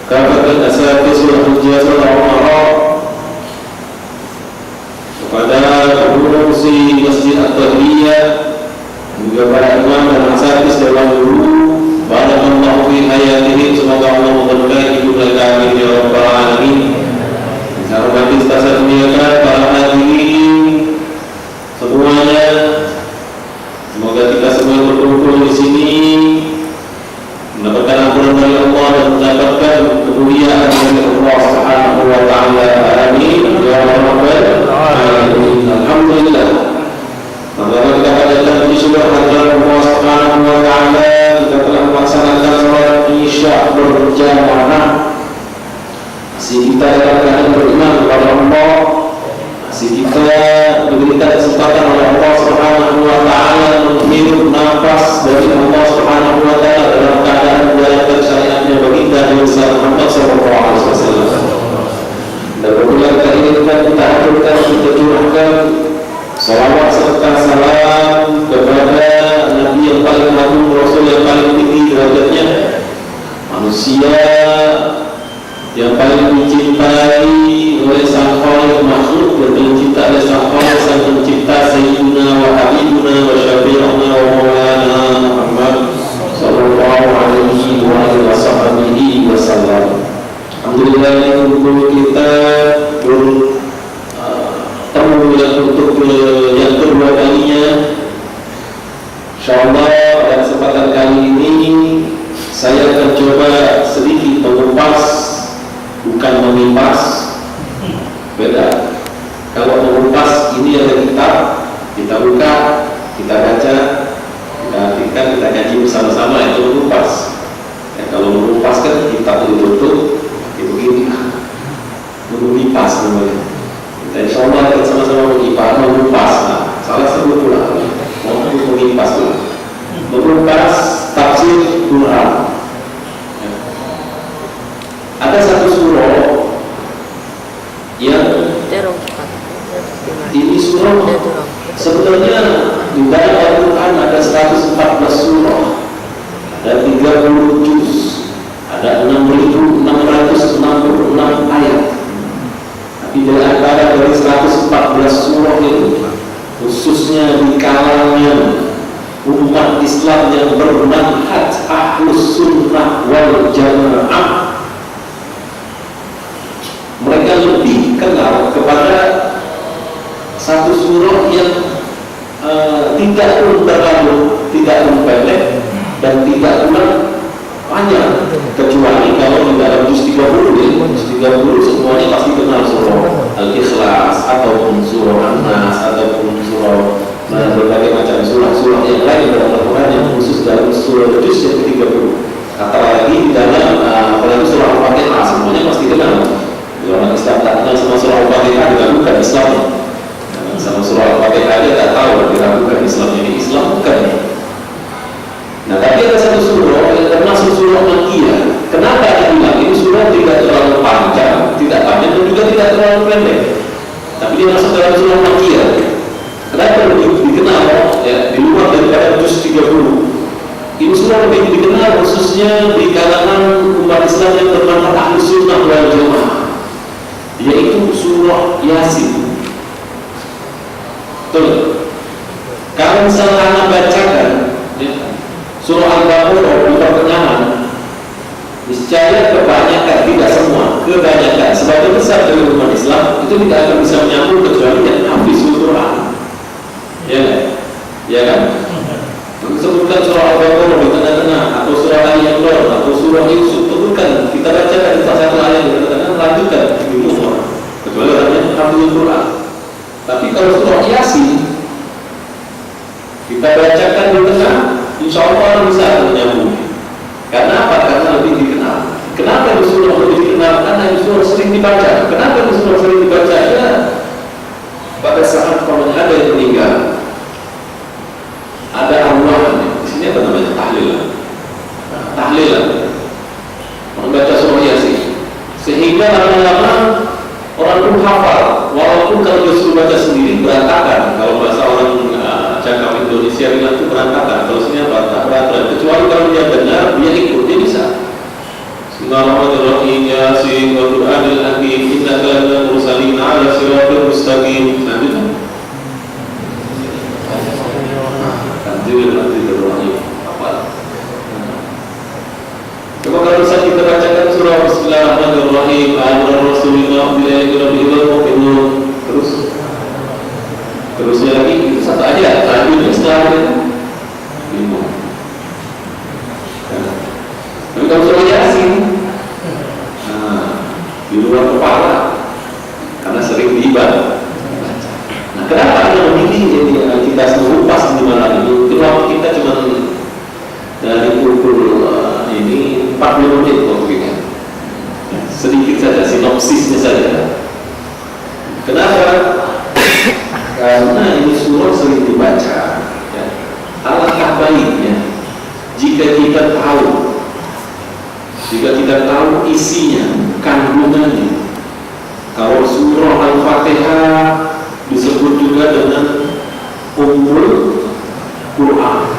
kafatul asatidz wal hujjah wal umara, kepada pengurus Masjid At-Tahririyah, juga para imam dan asatidz dalam guru, barakallahu fi hayatihim, semoga Allah memberkahi hidup mereka, amin ya rabbal alamin. Hormati kita muliakan para hadirin semuanya, semoga kita semua berkumpul di sini mendapatkan ampunan dari Allah dan mendapatkan kemuliaan dari Allah Subhanahu wa taala. Amin ya rabbal alamin. Alhamdulillah. Maka kita panjatkan puji syukur kepada Allah Subhanahu wa taala, kita telah melaksanakan salat Isya berjamaah. Masih kita dalam keadaan beriman kepada Allah, masih kita diberikan kesempatan oleh Allah Subhanahu wa taala menghirup nafas dari Allah Subhanahu wa taala dalam keadaan menjalankan syariatnya baginda Nabi Muhammad sallallahu alaihi wasallam. Dan apabila kita inginkan, kita aturkan, kita curahkan salawat serta salam kepada Nabi yang paling agung, Rasul yang paling tinggi derajatnya, manusia yang paling dicintai oleh sang khaliq makhluk, yang paling dicinta oleh sang khaliq, sang pencipta, sayyiduna wa habibuna wa syafi'una wa maulana Muhammad sallallahu alaihi wa sahbihi wasallam. Alhamdulillah, ini untuk kita bertemu untuk yang kedua kalinya. Insyaallah pada kesempatan kali ini saya akan coba sedikit mengupas, bukan mengipas, beda. Kalau mengupas, ini ada kitab, kita buka, kita baca, kita artikan, kita kaji bersama-sama, itu mengupas. Ya, kalau mengupas kan kitab ditutup, itu begini, mengipas namanya. Kita insyaallah akan sama-sama mengupas. Nah, salah sebut pula, mau mengipas pula. Mengupas tafsir Quran. Ada satu surah yang ini surah sebenarnya di dalam Al-Quran ada 114 surah, ada 30 juz, ada 6.666 ayat. Tapi dari antara dari 114 surah itu, khususnya di kalangan umat Islam yang bermanhaj Ahlus Sunnah wal Jamaah, mereka lebih kenal kepada satu surah yang tidak pun terlalu, tidak pun pendek dan tidak pula panjang, kecuali kalau di dalam juz 30 ya, juz 30 semuanya pasti kenal surah Al-Ikhlas ataupun surah An-Nas ataupun surah berbagai macam surah-surah yang lain dalam Al-Quran yang khusus dalam surah juz yang ke-30. Apalagi di dalam apalagi surah Al-Fatihah semuanya pasti kenal. Orang Islam tak kenal sama surah Al-Fatihah, diragukan Islamnya. Sama surah Al-Fatihah dia tak tahu, diragukan Islamnya. Ini Islam bukan. Nah, tapi ada satu surah yang termasuk surah Makkiyah. Kenapa dibilang ini surah tidak terlalu panjang, tidak panjang dan juga tidak terlalu pendek, tapi dia masuk dalam surah Makkiyah. Kenapa lebih dikenal ya, di luar daripada juz 30? Ini surah lebih dikenal khususnya di kalangan umat Islam yang bermanhaj Ahlus Sunnah wal Jamaah, yaitu surah Yasin. Betul? Kalau misalnya anak bacakan ya, surah Al-Baqarah di pertengahan, niscaya kebanyakan, tidak semua, kebanyakan sebagian besar dari umat Islam itu tidak akan bisa menyambung kecuali yang hafizul Quran. Ya kan? Ya kan? Sebutkan surah Al-Baqarah di tengah-tengah, atau surah Al-Imran, atau surah Yusuf, sebutkan, kita bacakan di satu ayat di tengah-tengah, lanjutkan di umur, kecuali orangnya hafizul Quran. Tapi kalau surah Yasin kita bacakan di tengah, insya Allah orang bisa menyambung. Karena apa? Karena lebih dikenal. Kenapa ini surah lebih dikenal? Karena ini surah sering dibaca. Kenapa ini surah sering dibaca? Ya, pada saat kalau ada yang meninggal, ada arwahnya. Di sini apa namanya? Tahlilan. Tahlilan. Membaca surah Yasin. Sehingga lama-lama orang pun hafal. Walaupun kalau dia suruh baca sendiri berantakan. Kalau bahasa orang cakap Indonesia bilang itu berantakan. Kalau sini apa? Tak berantakan. Kecuali kalau dia benar, dia ikut, dia bisa. Bismillahirrahmanirrahim. Yasin wal Qur'anil Hakim innaka laminal mursalin ala siratal mustaqim. Lanjut. Coba kalau bisa kita bacakan surah Bismillahirrahmanirrahim. Amar Rasulullah terusnya lagi itu satu aja. Lanjutnya setelah itu bingung. Tapi kalau surah Yasin, di luar kepala karena sering diibadah. Nah, kenapa Anda memilih jadi kita serupas di malam ini? Itu waktu kita cuma dari pukul ini 40 menit waktunya. Sedikit saja sinopsisnya saja. Kenapa? Karena ini surah sering dibaca. Ya. Alangkah baiknya jika kita tahu isinya, kandungannya. Kalau surah Al-Fatihah disebut juga dengan Ummul Quran.